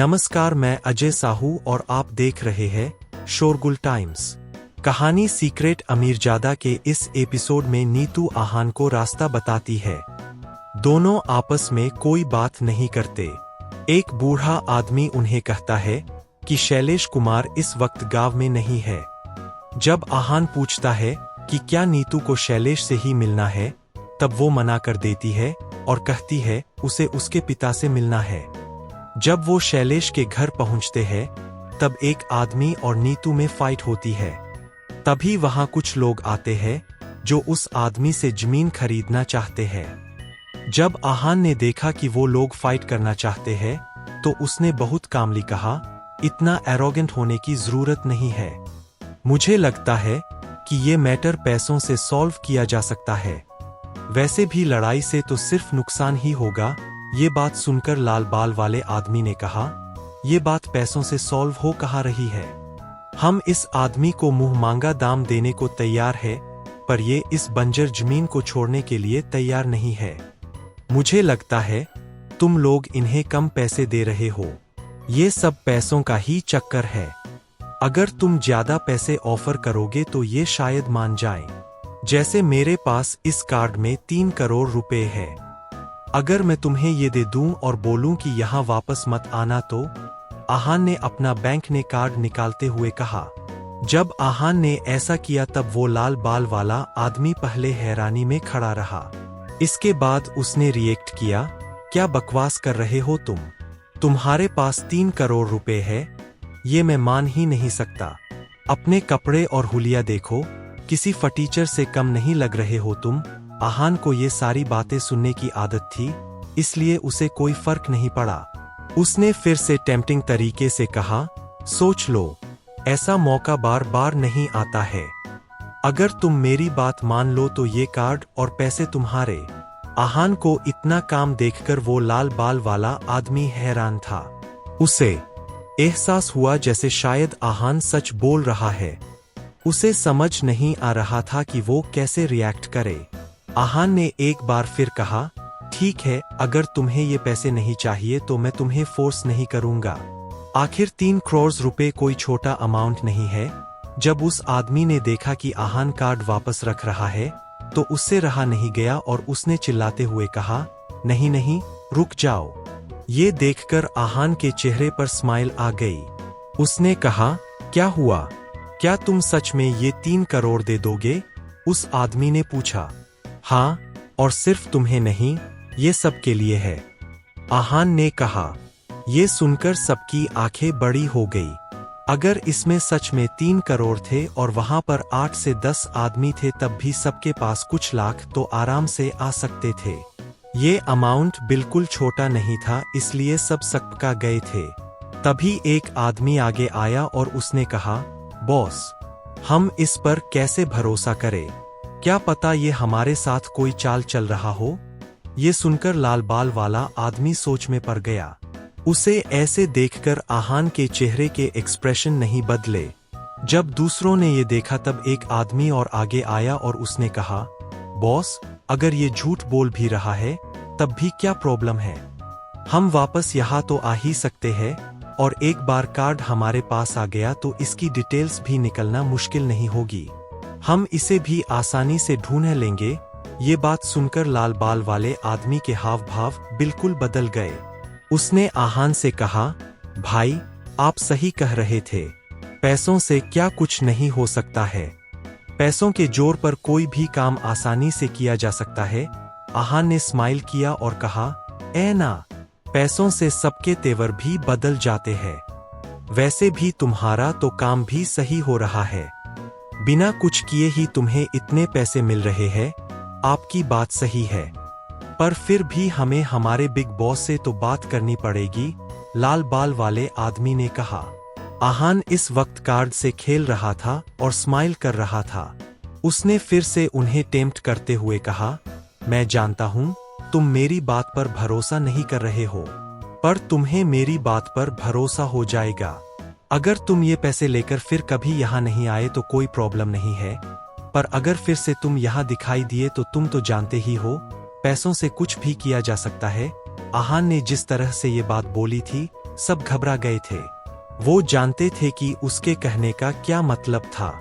नमस्कार, मैं अजय साहू और आप देख रहे हैं शोरगुल टाइम्स। कहानी सीक्रेट अमीरजादा के इस एपिसोड में नीतू आहान को रास्ता बताती है। दोनों आपस में कोई बात नहीं करते। एक बूढ़ा आदमी उन्हें कहता है कि शैलेश कुमार इस वक्त गांव में नहीं है। जब आहान पूछता है कि क्या नीतू को शैलेश से ही मिलना है, तब वो मना कर देती है और कहती है उसे उसके पिता से मिलना है। जब वो शैलेश के घर पहुंचते हैं, तब एक आदमी और नीतू में फाइट होती है। तभी वहां कुछ लोग आते हैं जो उस आदमी से जमीन खरीदना चाहते हैं। जब आहान ने देखा कि वो लोग फाइट करना चाहते हैं, तो उसने बहुत कामली कहा, इतना एरोगेंट होने की जरूरत नहीं है। मुझे लगता है कि ये मैटर पैसों से सॉल्व किया जा सकता है। वैसे भी लड़ाई से तो सिर्फ नुकसान ही होगा। ये बात सुनकर लाल बाल वाले आदमी ने कहा, ये बात पैसों से सॉल्व हो कहाँ रही है। हम इस आदमी को मुंह मांगा दाम देने को तैयार है, पर ये इस बंजर जमीन को छोड़ने के लिए तैयार नहीं है। मुझे लगता है तुम लोग इन्हें कम पैसे दे रहे हो। ये सब पैसों का ही चक्कर है। अगर तुम ज्यादा पैसे ऑफर करोगे तो ये शायद मान जाएं। जैसे मेरे पास इस कार्ड में 3 करोड़ रुपए है। अगर मैं तुम्हें ये दे दूं और बोलूं कि यहाँ वापस मत आना तो? आहान ने अपना बैंक ने कार्ड निकालते हुए कहा। जब आहान ने ऐसा किया तब वो लाल बाल वाला आदमी पहले हैरानी में खड़ा रहा। इसके बाद उसने रिएक्ट किया, क्या बकवास कर रहे हो तुम? तुम्हारे पास 3 करोड़ रुपए है, ये मैं मान ही नहीं सकता। अपने कपड़े और हुलिया देखो, किसी फटीचर से कम नहीं लग रहे हो तुम। आहान को ये सारी बातें सुनने की आदत थी, इसलिए उसे कोई फर्क नहीं पड़ा। उसने फिर से टेम्पटिंग तरीके से कहा, सोच लो, ऐसा मौका बार बार नहीं आता है। अगर तुम मेरी बात मान लो तो ये कार्ड और पैसे तुम्हारे। आहान को इतना काम देखकर वो लाल बाल वाला आदमी हैरान था। उसे एहसास हुआ जैसे शायद आहान सच बोल रहा है। उसे समझ नहीं आ रहा था कि वो कैसे रिएक्ट करे। आहान ने एक बार फिर कहा, ठीक है, अगर तुम्हें ये पैसे नहीं चाहिए तो मैं तुम्हें फोर्स नहीं करूंगा। आखिर 3 करोड़ रुपए कोई छोटा अमाउंट नहीं है। जब उस आदमी ने देखा कि आहान कार्ड वापस रख रहा है, तो उससे रहा नहीं गया और उसने चिल्लाते हुए कहा, नहीं नहीं, रुक जाओ। ये देखकर आहान के चेहरे पर स्माइल आ गई। उसने कहा, क्या हुआ? क्या तुम सच में ये 3 करोड़ दे दोगे? उस आदमी ने पूछा। हाँ, और सिर्फ तुम्हें नहीं, ये सबके लिए है, आहान ने कहा। ये सुनकर सबकी आंखें बड़ी हो गई। अगर इसमें सच में 3 करोड़ थे और वहां पर 8 से 10 आदमी थे, तब भी सबके पास कुछ लाख तो आराम से आ सकते थे। ये अमाउंट बिल्कुल छोटा नहीं था, इसलिए सब सकपका गए थे। तभी एक आदमी आगे आया और उसने कहा, बॉस, हम इस पर कैसे भरोसा करें? क्या पता ये हमारे साथ कोई चाल चल रहा हो? ये सुनकर लाल बाल वाला आदमी सोच में पड़ गया। उसे ऐसे देखकर आहान के चेहरे के एक्सप्रेशन नहीं बदले। जब दूसरों ने ये देखा तब एक आदमी और आगे आया और उसने कहा, बॉस, अगर ये झूठ बोल भी रहा है तब भी क्या प्रॉब्लम है? हम वापस यहाँ तो आ ही सकते हैं, और एक बार कार्ड हमारे पास आ गया तो इसकी डिटेल्स भी निकलना मुश्किल नहीं होगी। हम इसे भी आसानी से ढूंढ लेंगे। ये बात सुनकर लाल बाल वाले आदमी के हाव भाव बिल्कुल बदल गए। उसने आहान से कहा, भाई, आप सही कह रहे थे, पैसों से क्या कुछ नहीं हो सकता है। पैसों के जोर पर कोई भी काम आसानी से किया जा सकता है। आहान ने स्माइल किया और कहा, ऐ ना, पैसों से सबके तेवर भी बदल जाते हैं। वैसे भी तुम्हारा तो काम भी सही हो रहा है। बिना कुछ किए ही तुम्हें इतने पैसे मिल रहे हैं। आपकी बात सही है, पर फिर भी हमें हमारे बिग बॉस से तो बात करनी पड़ेगी, लाल बाल वाले आदमी ने कहा। आहान इस वक्त कार्ड से खेल रहा था और स्माइल कर रहा था। उसने फिर से उन्हें टेम्प्ट करते हुए कहा, मैं जानता हूं तुम मेरी बात पर भरोसा नहीं कर रहे हो, पर तुम्हें मेरी बात पर भरोसा हो जाएगा। अगर तुम ये पैसे लेकर फिर कभी यहाँ नहीं आए तो कोई प्रॉब्लम नहीं है, पर अगर फिर से तुम यहाँ दिखाई दिए तो तुम तो जानते ही हो, पैसों से कुछ भी किया जा सकता है। आहान ने जिस तरह से ये बात बोली थी, सब घबरा गए थे। वो जानते थे कि उसके कहने का क्या मतलब था।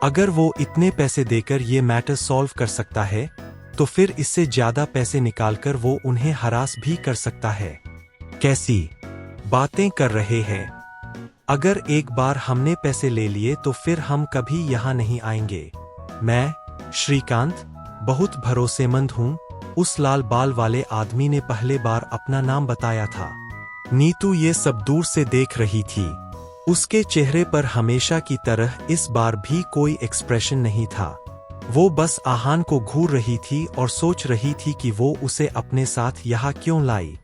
अगर वो इतने पैसे देकर ये मैटर सॉल्व कर सकता है, तो फिर इससे ज्यादा पैसे निकालकर वो उन्हें हरास भी कर सकता है। कैसी बातें कर रहे हैं? अगर एक बार हमने पैसे ले लिए तो फिर हम कभी यहाँ नहीं आएंगे। मैं श्रीकांत बहुत भरोसेमंद हूँ, उस लाल बाल वाले आदमी ने पहले बार अपना नाम बताया था। नीतू ये सब दूर से देख रही थी। उसके चेहरे पर हमेशा की तरह इस बार भी कोई एक्सप्रेशन नहीं था। वो बस आहान को घूर रही थी और सोच रही थी कि वो उसे अपने साथ यहाँ क्यों लाई।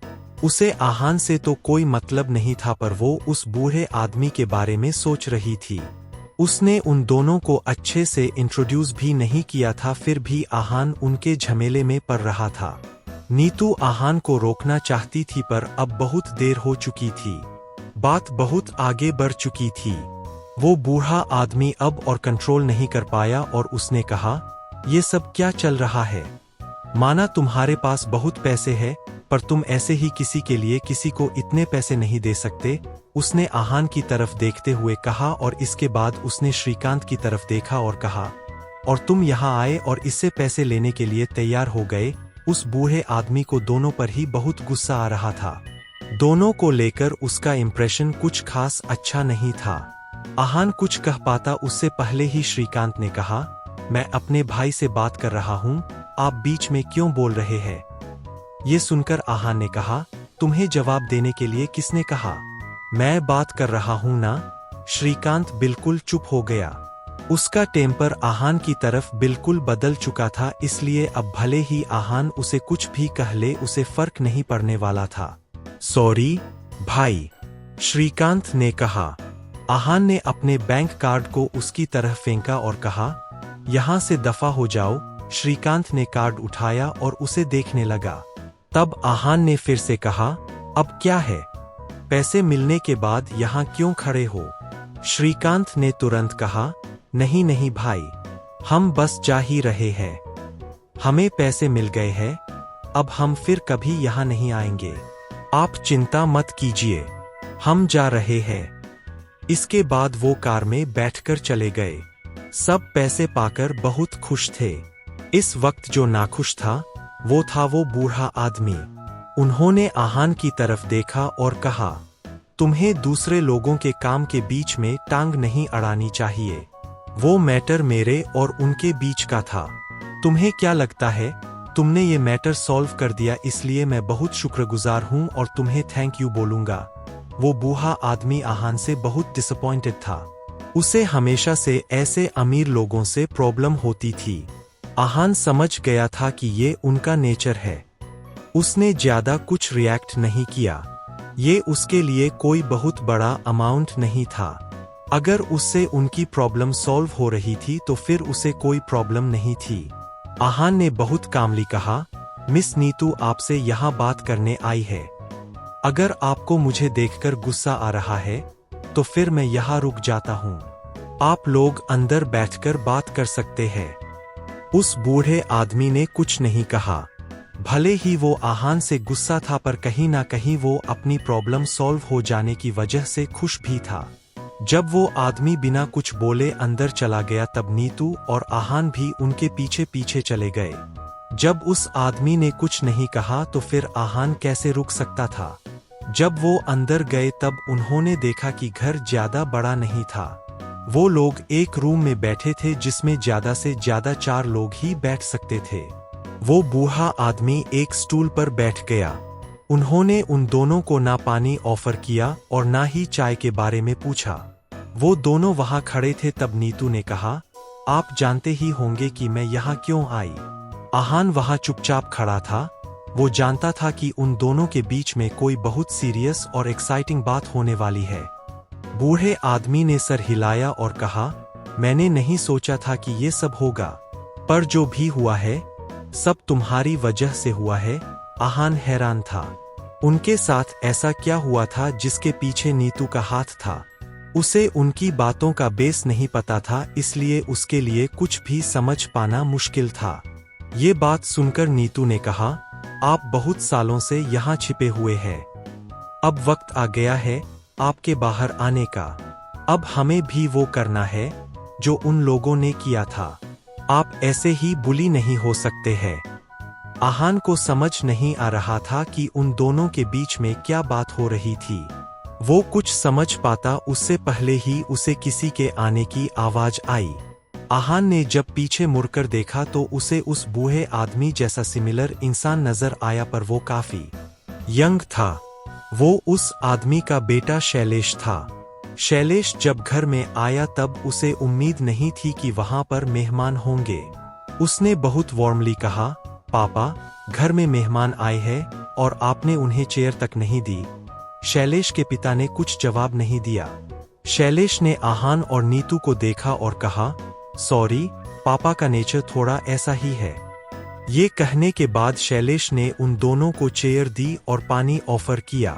उसे आहान से तो कोई मतलब नहीं था, पर वो उस बूढ़े आदमी के बारे में सोच रही थी। उसने उन दोनों को अच्छे से इंट्रोड्यूस भी नहीं किया था, फिर भी आहान उनके झमेले में पड़ रहा था। नीतू आहान को रोकना चाहती थी, पर अब बहुत देर हो चुकी थी। बात बहुत आगे बढ़ चुकी थी। वो बूढ़ा आदमी अब और कंट्रोल नहीं कर पाया और उसने कहा, ये सब क्या चल रहा है? माना तुम्हारे पास बहुत पैसे है, पर तुम ऐसे ही किसी के लिए किसी को इतने पैसे नहीं दे सकते। उसने आहान की तरफ देखते हुए कहा और इसके बाद उसने श्रीकांत की तरफ देखा और कहा, और तुम यहाँ आए और इससे पैसे लेने के लिए तैयार हो गए। उस बूढ़े आदमी को दोनों पर ही बहुत गुस्सा आ रहा था। दोनों को लेकर उसका इंप्रेशन कुछ खास अच्छा नहीं था। आहान कुछ कह पाता उससे पहले ही श्रीकांत ने कहा, मैं अपने भाई से बात कर रहा हूँ, आप बीच में क्यों बोल रहे हैं? ये सुनकर आहान ने कहा, तुम्हें जवाब देने के लिए किसने कहा? मैं बात कर रहा हूं ना। श्रीकांत बिल्कुल चुप हो गया। उसका टेम्पर आहान की तरफ बिल्कुल बदल चुका था, इसलिए अब भले ही आहान उसे कुछ भी कह ले, उसे फर्क नहीं पड़ने वाला था। सॉरी भाई, श्रीकांत ने कहा। आहान ने अपने बैंक कार्ड को उसकी तरफ फेंका और कहा, यहां से दफा हो जाओ। श्रीकांत ने कार्ड उठाया और उसे देखने लगा। तब आहान ने फिर से कहा, अब क्या है? पैसे मिलने के बाद यहाँ क्यों खड़े हो? श्रीकांत ने तुरंत कहा, नहीं नहीं भाई, हम बस जा ही रहे हैं। हमें पैसे मिल गए हैं, अब हम फिर कभी यहाँ नहीं आएंगे। आप चिंता मत कीजिए, हम जा रहे हैं। इसके बाद वो कार में बैठकर चले गए। सब पैसे पाकर बहुत खुश थे। इस वक्त जो नाखुश था वो बूढ़ा आदमी। उन्होंने आहान की तरफ देखा और कहा, तुम्हें दूसरे लोगों के काम के बीच में टांग नहीं अड़ानी चाहिए। वो मैटर मेरे और उनके बीच का था। तुम्हें क्या लगता है, तुमने ये मैटर सॉल्व कर दिया, इसलिए मैं बहुत शुक्रगुजार हूँ और तुम्हें थैंक यू बोलूंगा। वो बूढ़ा आदमी आहान से बहुत डिसअपॉइंटेड था। उसे हमेशा से ऐसे अमीर लोगों से प्रॉब्लम होती थी। आहान समझ गया था कि ये उनका नेचर है। उसने ज्यादा कुछ रिएक्ट नहीं किया। ये उसके लिए कोई बहुत बड़ा अमाउंट नहीं था। अगर उससे उनकी प्रॉब्लम सॉल्व हो रही थी तो फिर उसे कोई प्रॉब्लम नहीं थी। आहान ने बहुत कामली कहा, मिस नीतू आपसे यहाँ बात करने आई है। अगर आपको मुझे देखकर गुस्सा आ रहा है तो फिर मैं यहाँ रुक जाता हूँ। आप लोग अंदर बैठकर बात कर सकते हैं। उस बूढ़े आदमी ने कुछ नहीं कहा। भले ही वो आहान से गुस्सा था, पर कहीं ना कहीं वो अपनी प्रॉब्लम सॉल्व हो जाने की वजह से खुश भी था। जब वो आदमी बिना कुछ बोले अंदर चला गया, तब नीतू और आहान भी उनके पीछे पीछे चले गए। जब उस आदमी ने कुछ नहीं कहा तो फिर आहान कैसे रुक सकता था। जब वो अंदर गए तब उन्होंने देखा कि घर ज्यादा बड़ा नहीं था। वो लोग एक रूम में बैठे थे जिसमें ज्यादा से ज्यादा 4 लोग ही बैठ सकते थे। वो बूढ़ा आदमी एक स्टूल पर बैठ गया। उन्होंने उन दोनों को ना पानी ऑफर किया और ना ही चाय के बारे में पूछा। वो दोनों वहां खड़े थे। तब नीतू ने कहा, आप जानते ही होंगे कि मैं यहाँ क्यों आई। आहान वहां चुपचाप खड़ा था। वो जानता था कि उन दोनों के बीच में कोई बहुत सीरियस और एक्साइटिंग बात होने वाली है। बूढ़े आदमी ने सर हिलाया और कहा, मैंने नहीं सोचा था कि ये सब होगा, पर जो भी हुआ है सब तुम्हारी वजह से हुआ है। आहान हैरान था। उनके साथ ऐसा क्या हुआ था जिसके पीछे नीतू का हाथ था? उसे उनकी बातों का बेस नहीं पता था, इसलिए उसके लिए कुछ भी समझ पाना मुश्किल था। ये बात सुनकर नीतू ने कहा, आप बहुत सालों से यहाँ छिपे हुए हैं। अब वक्त आ गया है आपके बाहर आने का। अब हमें भी वो करना है जो उन लोगों ने किया था। आप ऐसे ही बुली नहीं हो सकते हैं। आहान को समझ नहीं आ रहा था कि उन दोनों के बीच में क्या बात हो रही थी। वो कुछ समझ पाता उससे पहले ही उसे किसी के आने की आवाज आई। आहान ने जब पीछे मुड़कर देखा तो उसे उस बूढ़े आदमी जैसा सिमिलर इंसान नजर आया, पर वो काफी यंग था। वो उस आदमी का बेटा शैलेश था। शैलेश जब घर में आया तब उसे उम्मीद नहीं थी कि वहां पर मेहमान होंगे। उसने बहुत वार्मली कहा, पापा, घर में मेहमान आए हैं और आपने उन्हें चेयर तक नहीं दी। शैलेश के पिता ने कुछ जवाब नहीं दिया। शैलेश ने आहान और नीतू को देखा और कहा, सॉरी, पापा का नेचर थोड़ा ऐसा ही है। ये कहने के बाद शैलेश ने उन दोनों को चेयर दी और पानी ऑफर किया।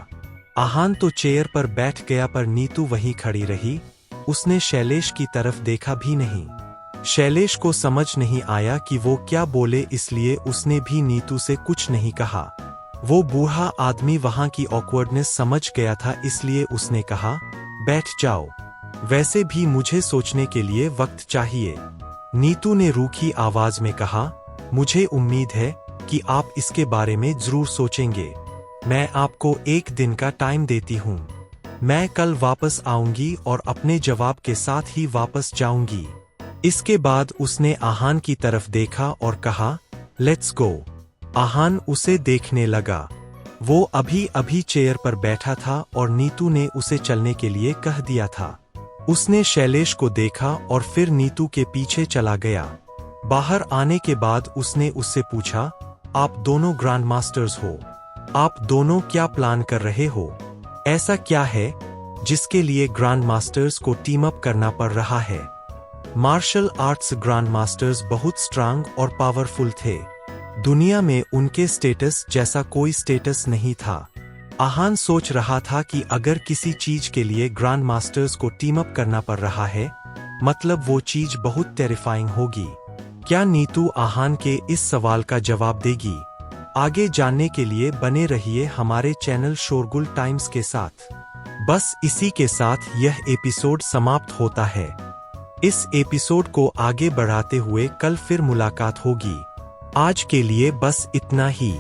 आहान तो चेयर पर बैठ गया, पर नीतू वहीं खड़ी रही। उसने शैलेश की तरफ देखा भी नहीं। शैलेश को समझ नहीं आया कि वो क्या बोले, इसलिए उसने भी नीतू से कुछ नहीं कहा। वो बूढ़ा आदमी वहां की ऑकवर्डनेस समझ गया था, इसलिए उसने कहा, बैठ जाओ, वैसे भी मुझे सोचने के लिए वक्त चाहिए। नीतू ने रूखी आवाज में कहा, मुझे उम्मीद है कि आप इसके बारे में जरूर सोचेंगे। मैं आपको एक दिन का टाइम देती हूँ। मैं कल वापस आऊंगी और अपने जवाब के साथ ही वापस जाऊंगी। इसके बाद उसने आहान की तरफ देखा और कहा, लेट्स गो। आहान उसे देखने लगा। वो अभी अभी चेयर पर बैठा था और नीतू ने उसे चलने के लिए कह दिया था। उसने शैलेश को देखा और फिर नीतू के पीछे चला गया। बाहर आने के बाद उसने उससे पूछा, आप दोनों ग्रैंड मास्टर्स हो, आप दोनों क्या प्लान कर रहे हो? ऐसा क्या है जिसके लिए ग्रैंड मास्टर्स को टीम अप करना पड़ रहा है? मार्शल आर्ट्स ग्रैंड मास्टर्स बहुत स्ट्रांग और पावरफुल थे। दुनिया में उनके स्टेटस जैसा कोई स्टेटस नहीं था। आहान सोच रहा था कि अगर किसी चीज के लिए ग्रैंड मास्टर्स को टीम अप करना पड़ रहा है, मतलब वो चीज बहुत टेरिफाइंग होगी। क्या नीतू आहान के इस सवाल का जवाब देगी? आगे जानने के लिए बने रहिए हमारे चैनल शोरगुल टाइम्स के साथ। बस इसी के साथ यह एपिसोड समाप्त होता है। इस एपिसोड को आगे बढ़ाते हुए कल फिर मुलाकात होगी। आज के लिए बस इतना ही।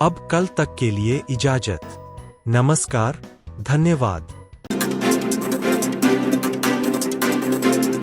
अब कल तक के लिए इजाजत। नमस्कार, धन्यवाद।